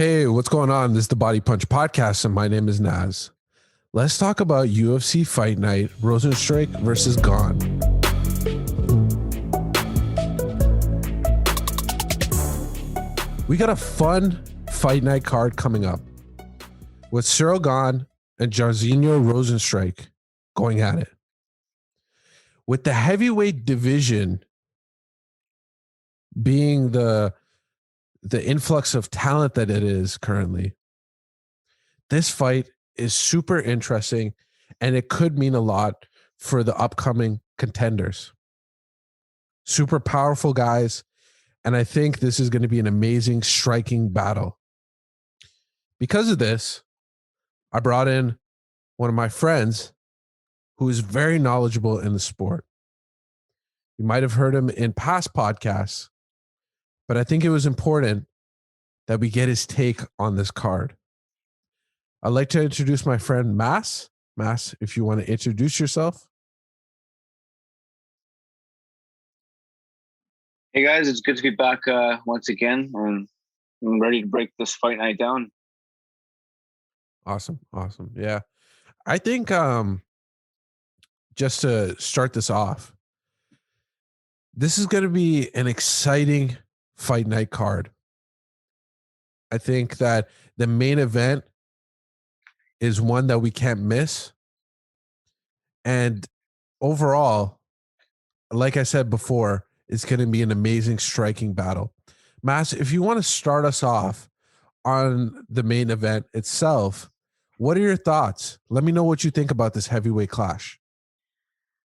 Hey, what's going on? This is the Body Punch Podcast, and my name is Naz. Let's talk about UFC Fight Night, Rozenstruik versus Gane. We got a fun fight night card coming up with Ciryl Gane and Jairzinho Rozenstruik going at it. With the heavyweight division being the influx of talent that it is currently, this fight is super interesting, and it could mean a lot for the upcoming contenders. Super powerful guys, and I think this is going to be an amazing striking battle. Because of this, I brought in one of my friends who is very knowledgeable in the sport. You might have heard him in past podcasts, but I think it was important that we get his take on this card. I'd like to introduce my friend Mas. Mas, if you want to introduce yourself. Hey guys, it's good to be back once again, and I'm ready to break this fight night down. Awesome. Yeah. I think just to start this off, this is going to be an exciting fight night card. I think that the main event is one that we can't miss. And overall, like I said before, it's going to be an amazing striking battle. Mas, if you want to start us off on the main event itself, what are your thoughts? Let me know what you think about this heavyweight clash.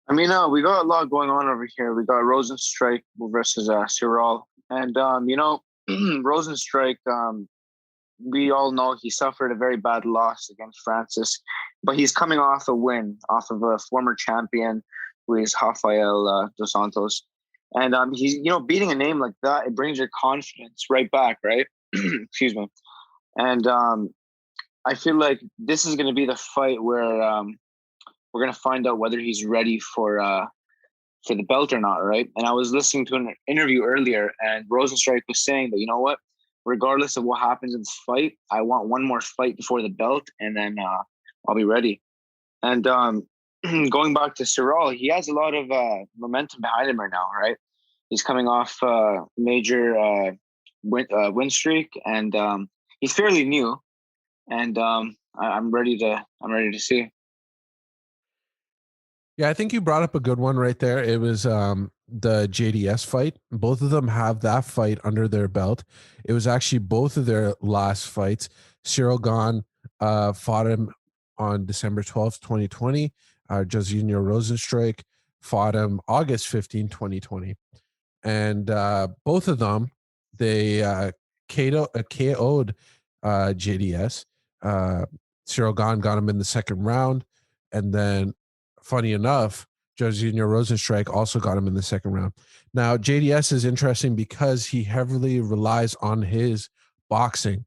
I mean, we got a lot going on over here. We got Rozenstruik versus Ciryl, and Rozenstruik. We all know he suffered a very bad loss against Francis, but he's coming off a win off of a former champion who is Rafael dos Santos. And he's, beating a name like that, it brings your confidence right back, right? Excuse me. And I feel like this is going to be the fight where we're going to find out whether he's ready for the belt or not, right? And I was listening to an interview earlier, and Rozenstruik was saying that, you know what, regardless of what happens in this fight, I want one more fight before the belt, and then I'll be ready. And going back to Ciryl, he has a lot of momentum behind him right now, right? He's coming off a major win streak, and he's fairly new. And I'm ready to see. Yeah, I think you brought up a good one right there. It was the JDS fight. Both of them have that fight under their belt. It was actually both of their last fights. Ciryl Gane fought him on December 12th, 2020. Jairzinho Rozenstruik fought him August 15, 2020. And both of them, they KO'd JDS. Ciryl Gane got him in the second round. And then, funny enough, Jairzinho Rozenstruik also got him in the second round. Now, JDS is interesting because he heavily relies on his boxing.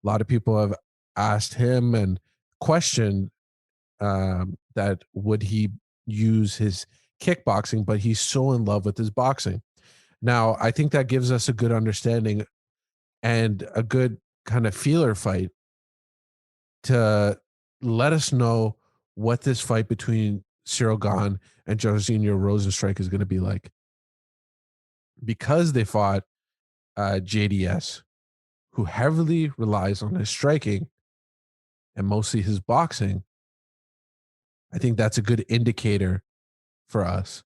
A lot of people have asked him and questioned that would he use his kickboxing, but he's so in love with his boxing. Now, I think that gives us a good understanding and a good kind of feeler fight to let us know what this fight between Ciryl Gane and Jairzinho Rozenstruik is going to be like. Because they fought JDS, who heavily relies on his striking and mostly his boxing, I think that's a good indicator for us.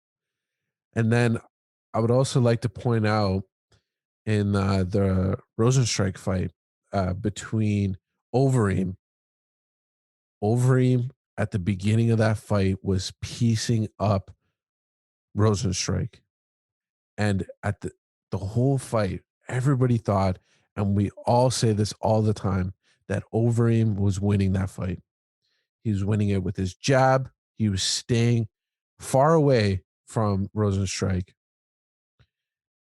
And then I would also like to point out in the Rozenstruik fight between Overeem at the beginning of that fight was piecing up Rozenstruik. And at the whole fight, everybody thought, and we all say this all the time, that Overeem was winning that fight. He was winning it with his jab. He was staying far away from Rozenstruik.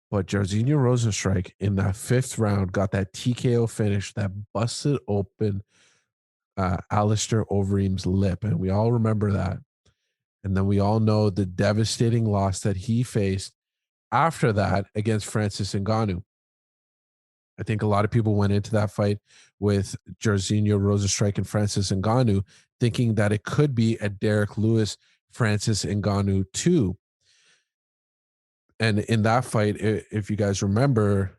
But Jairzinho Rozenstruik in that fifth round got that TKO finish that busted open Alistair Overeem's lip. And we all remember that. And then we all know the devastating loss that he faced after that against Francis Ngannou. I think a lot of people went into that fight with Jairzinho, Rozenstruik, and Francis Ngannou, thinking that it could be a Derek Lewis, Francis Ngannou 2. And in that fight, if you guys remember,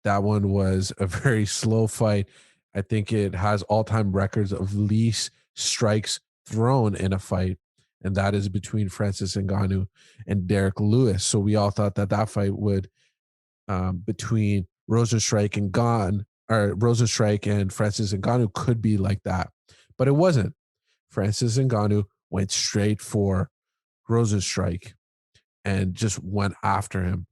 that one was a very slow fight. I think it has all-time records of least strikes thrown in a fight, and that is between Francis Ngannou and Derek Lewis. So we all thought that that fight would, between Rozenstruik and Gane, or Rozenstruik and Francis Ngannou, could be like that, but it wasn't. Francis Ngannou went straight for Rozenstruik and just went after him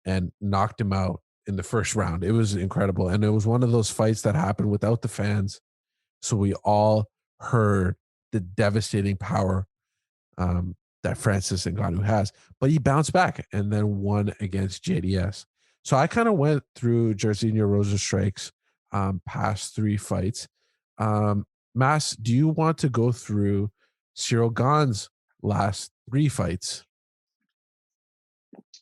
and knocked him out in the first round. It was incredible. And it was one of those fights that happened without the fans. So we all heard the devastating power that Francis Ngannou has. But he bounced back and then won against JDS. So I kind of went through Jairzinho Rozenstruik's past 3 fights. Mas, do you want to go through Ciryl Gane's last 3 fights?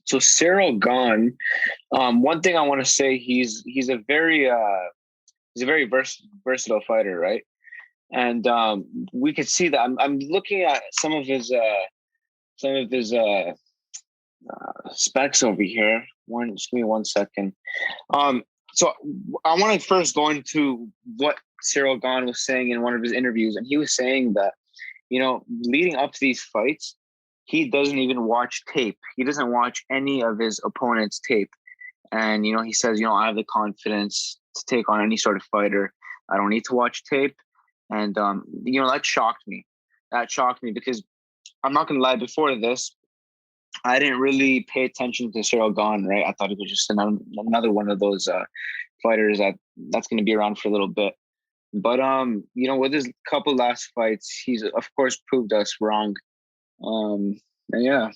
So Ciryl Gane, one thing I want to say, he's a very versatile fighter, right? And we could see that. I'm looking at some of his specs over here. Just give me 1 second. So I want to first go into what Ciryl Gane was saying in one of his interviews, and he was saying that, leading up to these fights, he doesn't even watch tape. He doesn't watch any of his opponent's tape. And, he says, I have the confidence to take on any sort of fighter. I don't need to watch tape. And, that shocked me. That shocked me because I'm not going to lie, before this, I didn't really pay attention to Ciryl Gane, right? I thought it was just another one of those fighters that's going to be around for a little bit. But, with his couple last fights, he's, of course, proved us wrong. Yeah.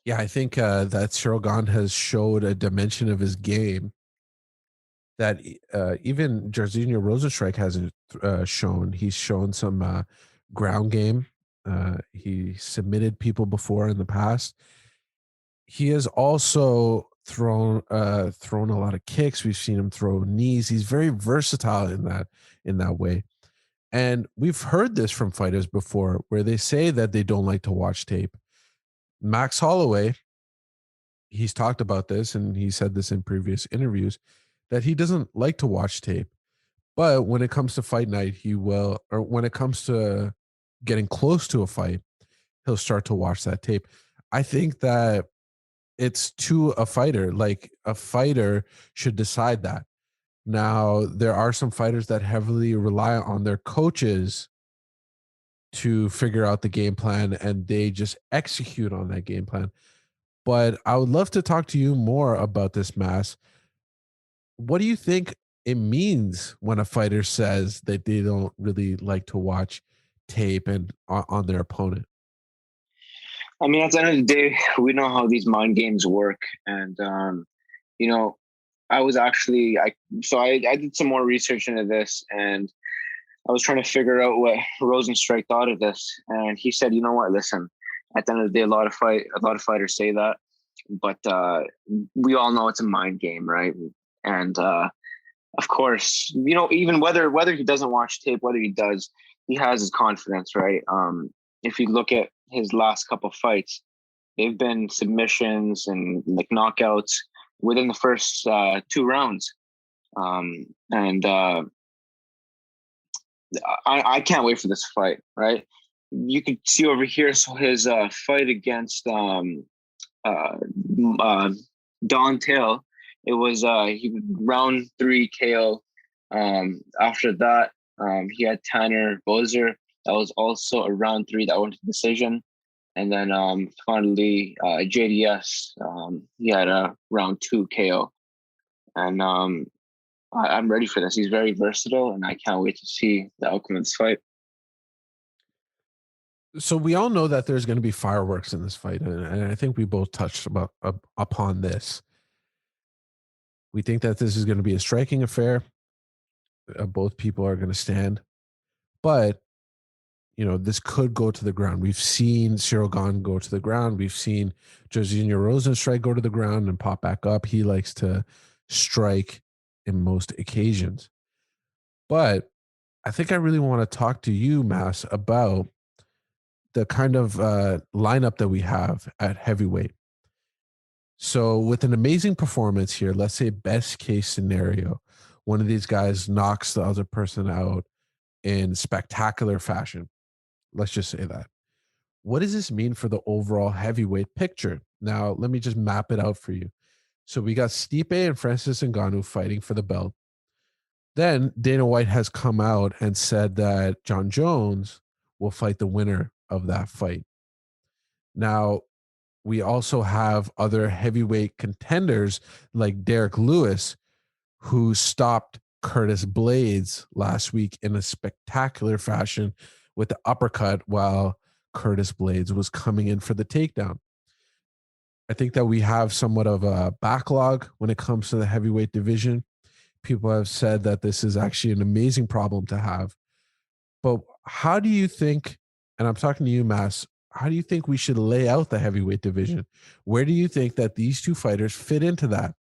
Yeah, I think that Ciryl Gane has showed a dimension of his game that even Jairzinho Rozenstruik hasn't shown. He's shown some ground game. He submitted people before in the past. He has also thrown a lot of kicks. We've seen him throw knees. He's very versatile in that way. And we've heard this from fighters before where they say that they don't like to watch tape. Max Holloway, he's talked about this and he said this in previous interviews that he doesn't like to watch tape. But when it comes to fight night, he will, or when it comes to getting close to a fight, he'll start to watch that tape. I think that it's to a fighter, like a fighter should decide that. Now, there are some fighters that heavily rely on their coaches to figure out the game plan and they just execute on that game plan. But I would love to talk to you more about this, Mass. What do you think it means when a fighter says that they don't really like to watch tape and on their opponent? I mean, at the end of the day, we know how these mind games work. And, I was actually, I did some more research into this and I was trying to figure out what Rozenstruik thought of this. And he said, you know what, listen, at the end of the day, a lot of fighters say that, but we all know it's a mind game, right? And of course, even whether he doesn't watch tape, whether he does, he has his confidence, right? If you look at his last couple fights, they've been submissions and like knockouts within the first 2 rounds. I can't wait for this fight, right? You can see over here, so his fight against Don Tail, it was he round 3 KO. After that, he had Tanner Bozer. That was also a round 3 that went to decision. And then finally, JDS, he had a round 2 KO. And I'm ready for this. He's very versatile, and I can't wait to see the outcome of this fight. So we all know that there's going to be fireworks in this fight, and I think we both touched upon this. We think that this is going to be a striking affair. Both people are going to stand, but this could go to the ground. We've seen Ciryl Gane go to the ground. We've seen Jairzinho Rozenstruik go to the ground and pop back up. He likes to strike in most occasions. But I think I really want to talk to you, Mass, about the kind of lineup that we have at heavyweight. So, with an amazing performance here, let's say best case scenario, one of these guys knocks the other person out in spectacular fashion. Let's just say that. What does this mean for the overall heavyweight picture? Now, let me just map it out for you. So, we got Stipe and Francis Ngannou fighting for the belt. Then Dana White has come out and said that John Jones will fight the winner of that fight. Now, we also have other heavyweight contenders like Derek Lewis, who stopped Curtis Blades last week in a spectacular fashion with the uppercut while Curtis Blades was coming in for the takedown. I think that we have somewhat of a backlog when it comes to the heavyweight division. People have said that this is actually an amazing problem to have. But how do you think, and I'm talking to you, Mass, how do you think we should lay out the heavyweight division? Where do you think that these two fighters fit into that?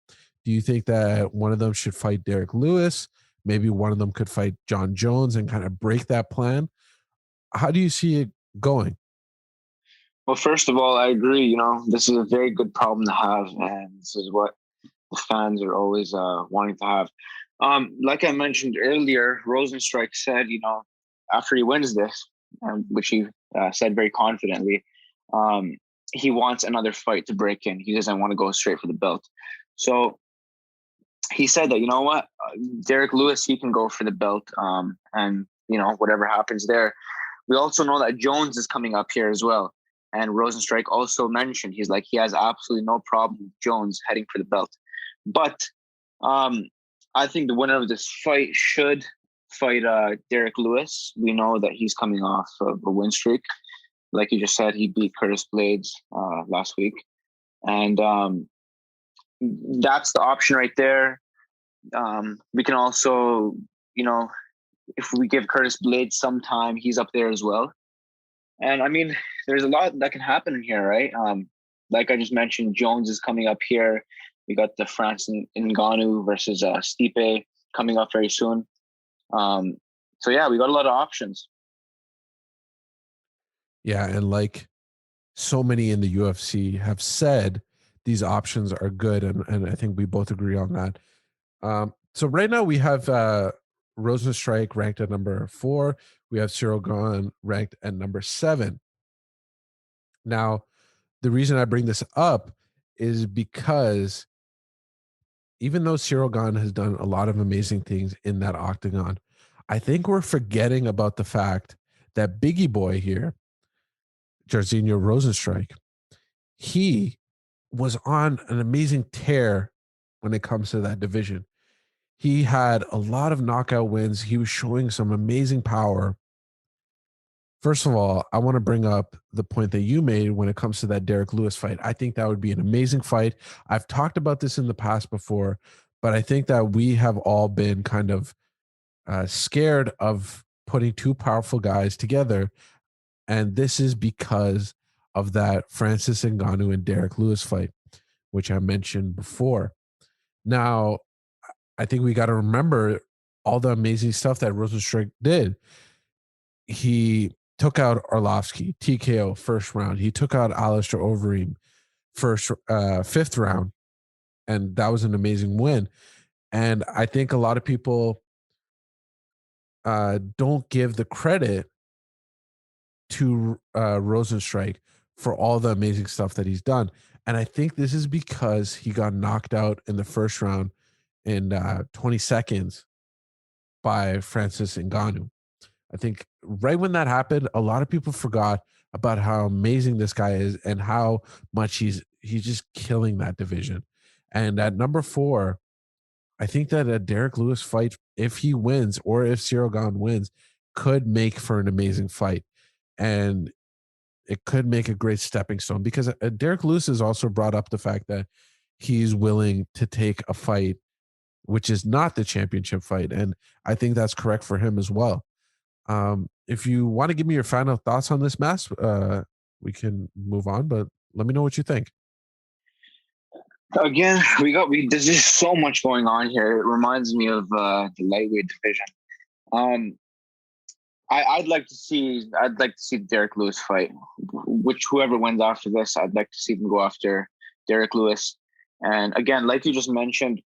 Do you think that one of them should fight Derek Lewis? Maybe one of them could fight John Jones and kind of break that plan? How do you see it going? Well, first of all, I agree. This is a very good problem to have, and this is what the fans are always wanting to have. Like I mentioned earlier, Rozenstruik said, after he wins this, which he said very confidently, he wants another fight to break in. He doesn't want to go straight for the belt. So he said that, Derek Lewis, he can go for the belt, and, whatever happens there. We also know that Jones is coming up here as well. And Rozenstruik also mentioned, he's like, he has absolutely no problem with Jones heading for the belt. But I think the winner of this fight should fight Derek Lewis. We know that he's coming off of a win streak. Like you just said, he beat Curtis Blades last week. And that's the option right there. We can also, if we give Curtis Blades some time, he's up there as well. And I mean, there's a lot that can happen in here, right? Like I just mentioned, Jones is coming up here. We got the Francis Ngannou versus Stipe coming up very soon. So yeah, we got a lot of options. Yeah, and like so many in the UFC have said, these options are good, and I think we both agree on that. So right now we have Rozenstruik ranked at number 4. We have Ciryl Gane ranked at number 7. Now, the reason I bring this up is because even though Ciryl Gane has done a lot of amazing things in that octagon, I think we're forgetting about the fact that Biggie Boy here, Jairzinho Rozenstruik, he was on an amazing tear when it comes to that division. He had a lot of knockout wins. He was showing some amazing power. First of all, I want to bring up the point that you made when it comes to that Derek Lewis fight. I think that would be an amazing fight. I've talked about this in the past before, but I think that we have all been kind of scared of putting two powerful guys together. And this is because of that Francis Ngannou and Derek Lewis fight, which I mentioned before. Now, I think we got to remember all the amazing stuff that Rozenstruik did. He took out Arlovsky, TKO, first round. He took out Alistair Overeem, fifth round, and that was an amazing win. And I think a lot of people don't give the credit to Rozenstruik for all the amazing stuff that he's done. And I think this is because he got knocked out in the first round in 20 seconds by Francis Ngannou. I think right when that happened, a lot of people forgot about how amazing this guy is and how much he's just killing that division. And at number 4, I think that a Derek Lewis fight, if he wins or if Ciryl Gane wins, could make for an amazing fight. And it could make a great stepping stone because Derek Lewis has also brought up the fact that he's willing to take a fight which is not the championship fight. And I think that's correct for him as well. if you want to give me your final thoughts on this match, we can move on. But let me know what you think. Again, there's just so much going on here. It reminds me of the lightweight division. Um, I'd like to see Derek Lewis fight. Whoever wins after this, I'd like to see them go after Derek Lewis. And again, like you just mentioned,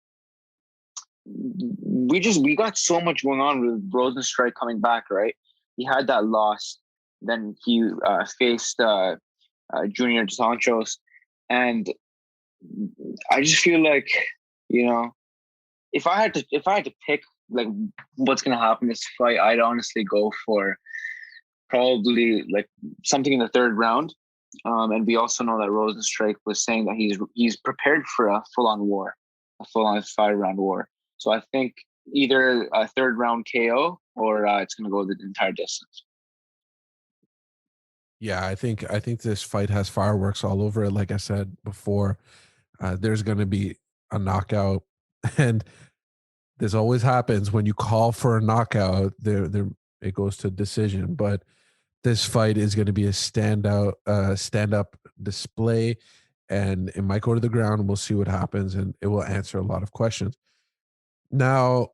we got so much going on with Rozenstruik coming back, right? He had that loss, then he faced Junior Dos Santos, and I just feel like, you know, if I had to pick like what's gonna happen in this fight, I'd honestly go for probably like something in the third round. And we also know that Rozenstruik was saying that he's prepared for a full-on war, a full-on 5-round war. So I think either a third round KO or it's gonna go the entire distance. Yeah, I think this fight has fireworks all over it. Like I said before, there's going to be a knockout, and this always happens when you call for a knockout. There it goes to decision, but this fight is going to be a stand up display, and it might go to the ground. We'll see what happens, and it will answer a lot of questions. Now,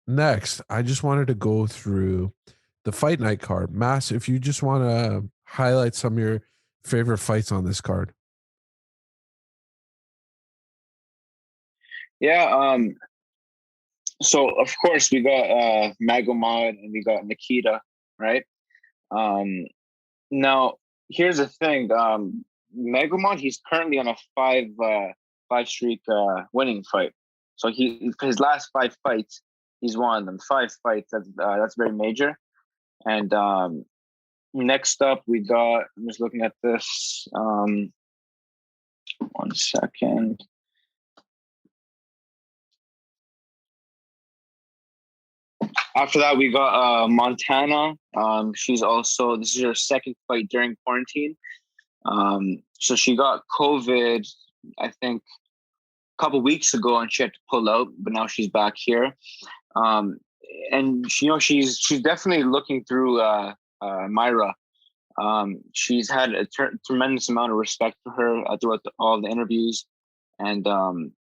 next, I just wanted to go through the fight night card. Mass, if you just want to highlight some of your favorite fights on this card. Yeah. So of course we got Magomed and we got Nikita, right? Um, Now here's the thing. Magomed, he's currently on a five streak winning fight. So his last 5 fights, he's won them. 5 fights. That's very major. And next up, we got. I'm just looking at this. 1 second. After that, we got Montana. She's also. This is her second fight during quarantine. So she got COVID, I think, a couple weeks ago, and she had to pull out, but now she's back here. Um, and she's definitely looking through Myra. She's had a tremendous amount of respect for her throughout all the interviews, and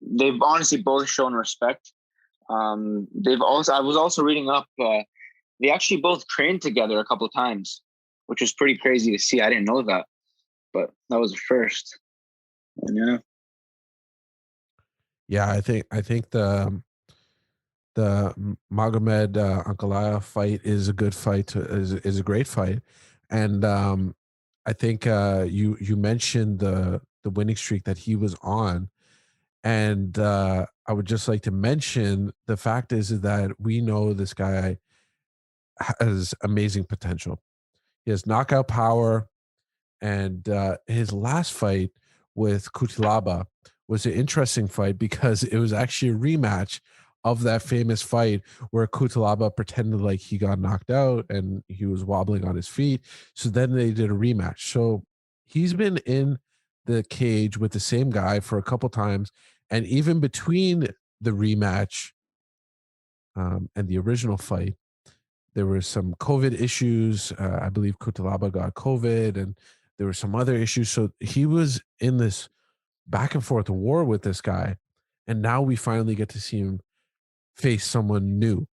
they've honestly both shown respect. I was also reading up. They actually both trained together a couple of times, which was pretty crazy to see. I didn't know that, but that was the first. And yeah. Yeah, I think the Magomed Ankalaev fight is a good fight. Is a great fight, and I think you mentioned the winning streak that he was on, and I would just like to mention the fact is that we know this guy has amazing potential. He has knockout power, and his last fight with Kutilaba was an interesting fight because it was actually a rematch of that famous fight where Kutilaba pretended like he got knocked out and he was wobbling on his feet. So then they did a rematch. So he's been in the cage with the same guy for a couple times, and even between the rematch and the original fight, there were some COVID issues. I believe Kutalaba got COVID, and there were some other issues. So he was in this back and forth war with this guy, and now we finally get to see him face someone new.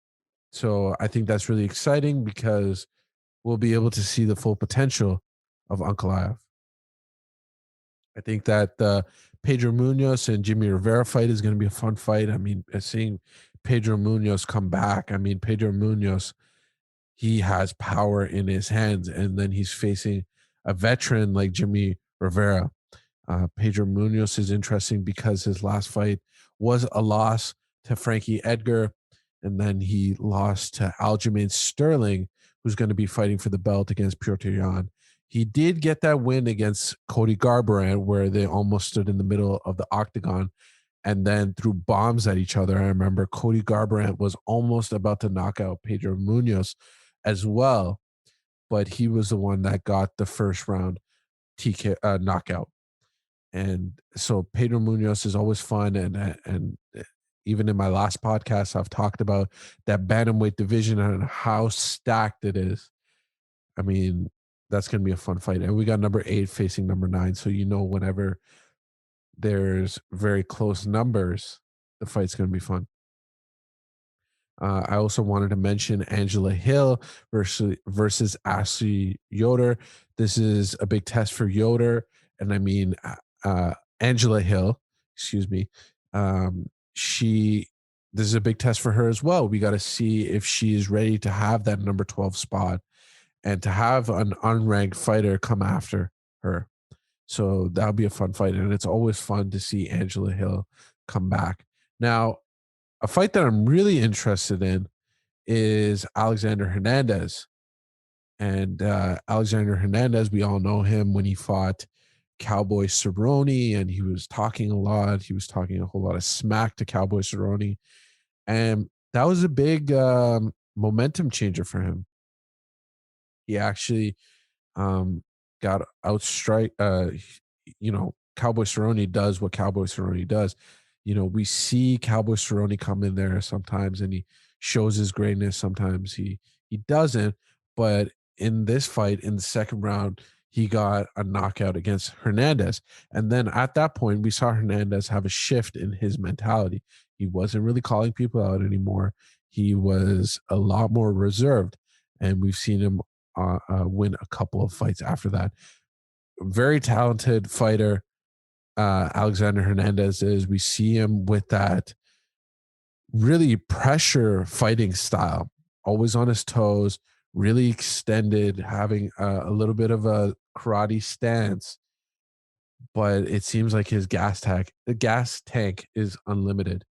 So I think that's really exciting because we'll be able to see the full potential of Ankalaev. I think that the Pedro Munhoz and Jimmy Rivera fight is going to be a fun fight. I mean, seeing Pedro Munhoz come back. I mean, Pedro Munhoz, he has power in his hands, and then he's facing a veteran like Jimmy Rivera. Pedro Munhoz is interesting because his last fight was a loss to Frankie Edgar, and then he lost to Aljamain Sterling, who's going to be fighting for the belt against Piotr Jan. He did get that win against Cody Garbrandt, where they almost stood in the middle of the octagon and then threw bombs at each other. I remember Cody Garbrandt was almost about to knock out Pedro Munhoz as well, but he was the one that got the first round TK knockout. And so Pedro Munhoz is always fun, and even in my last podcast, I've talked about that bantamweight division and how stacked it is. I mean, that's going to be a fun fight. And we got number 8 facing number 9. So, whenever there's very close numbers, the fight's going to be fun. I also wanted to mention Angela Hill versus Ashley Yoder. This is a big test for Yoder. And I mean, Angela Hill, excuse me. This is a big test for her as well. We got to see if she is ready to have that number 12 spot and to have an unranked fighter come after her. So that'll be a fun fight. And it's always fun to see Angela Hill come back. Now, a fight that I'm really interested in is Alexander Hernandez. And Alexander Hernandez, we all know him when he fought Cowboy Cerrone, and he was talking a lot. He was talking a whole lot of smack to Cowboy Cerrone. And that was a big momentum changer for him. He actually got outstrike. Cowboy Cerrone does what Cowboy Cerrone does. We see Cowboy Cerrone come in there sometimes and he shows his greatness. Sometimes he doesn't. But in this fight, in the second round, he got a knockout against Hernandez. And then at that point, we saw Hernandez have a shift in his mentality. He wasn't really calling people out anymore. He was a lot more reserved. And we've seen him win a couple of fights after that. Very talented fighter. Alexander Hernandez is. We see him with that really pressure fighting style, always on his toes, really extended, having a little bit of a karate stance, but it seems like the gas tank is unlimited.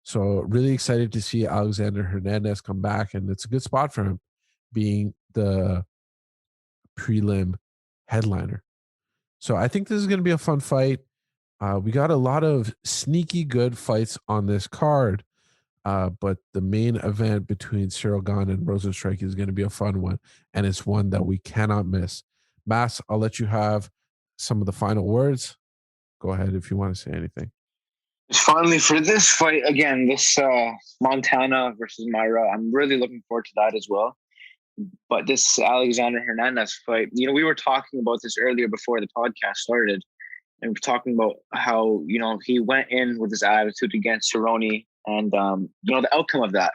So really excited to see Alexander Hernandez come back, and it's a good spot for him being the prelim headliner. So I think this is going to be a fun fight. We got a lot of sneaky good fights on this card, but the main event between Ciryl Gane and Rozenstruik is going to be a fun one, and it's one that we cannot miss. Mas, I'll let you have some of the final words. Go ahead if you want to say anything. Finally, for this fight, again, this Montana versus Myra, I'm really looking forward to that as well. But this Alexander Hernandez fight, we were talking about this earlier before the podcast started. And we're talking about how, he went in with his attitude against Cerrone and, the outcome of that.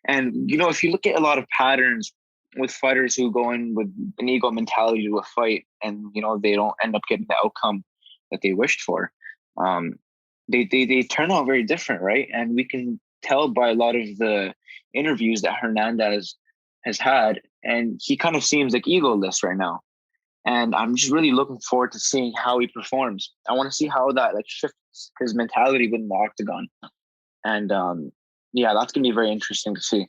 And, if you look at a lot of patterns with fighters who go in with an ego mentality to a fight and, they don't end up getting the outcome that they wished for, they turn out very different, right? And we can tell by a lot of the interviews that Hernandez has had, and he kind of seems like egoless right now. And I'm just really looking forward to seeing how he performs. I want to see how that shifts his mentality within the octagon. And that's going to be very interesting to see.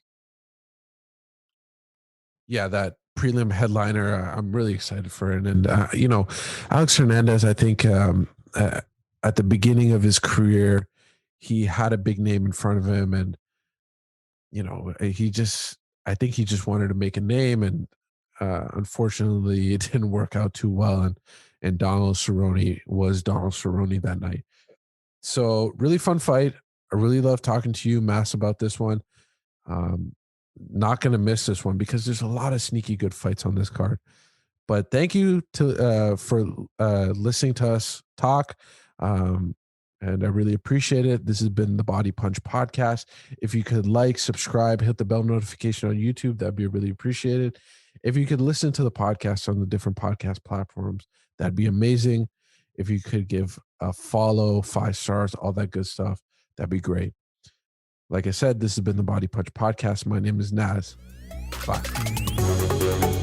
Yeah, that prelim headliner, I'm really excited for it. And, Alex Hernandez, I think at the beginning of his career, he had a big name in front of him. And, I think he just wanted to make a name, and unfortunately it didn't work out too well. And Donald Cerrone was Donald Cerrone that night. So really fun fight. I really love talking to you, Mass, about this one. Not going to miss this one because there's a lot of sneaky good fights on this card. But thank you for listening to us talk. And I really appreciate it. This has been the Body Punch Podcast. If you could subscribe, hit the bell notification on YouTube, that'd be really appreciated. If you could listen to the podcast on the different podcast platforms, that'd be amazing. If you could give a follow, 5 stars, all that good stuff, that'd be great. Like I said, this has been the Body Punch Podcast. My name is Naz. Bye.